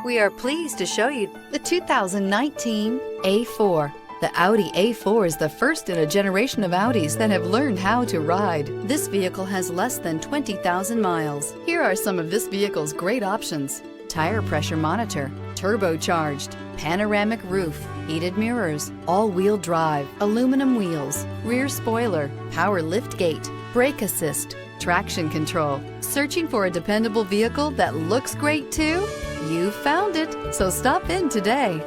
We are pleased to show you the 2019 A4. The Audi A4 is the first in a generation of Audis that have learned how to ride. This vehicle has less than 20,000 miles. Here are some of this vehicle's great options: tire pressure monitor, turbocharged, panoramic roof, heated mirrors, all-wheel drive, aluminum wheels, rear spoiler, power liftgate, brake assist, traction control. Searching for a dependable vehicle that looks great too? You found it, so stop in today.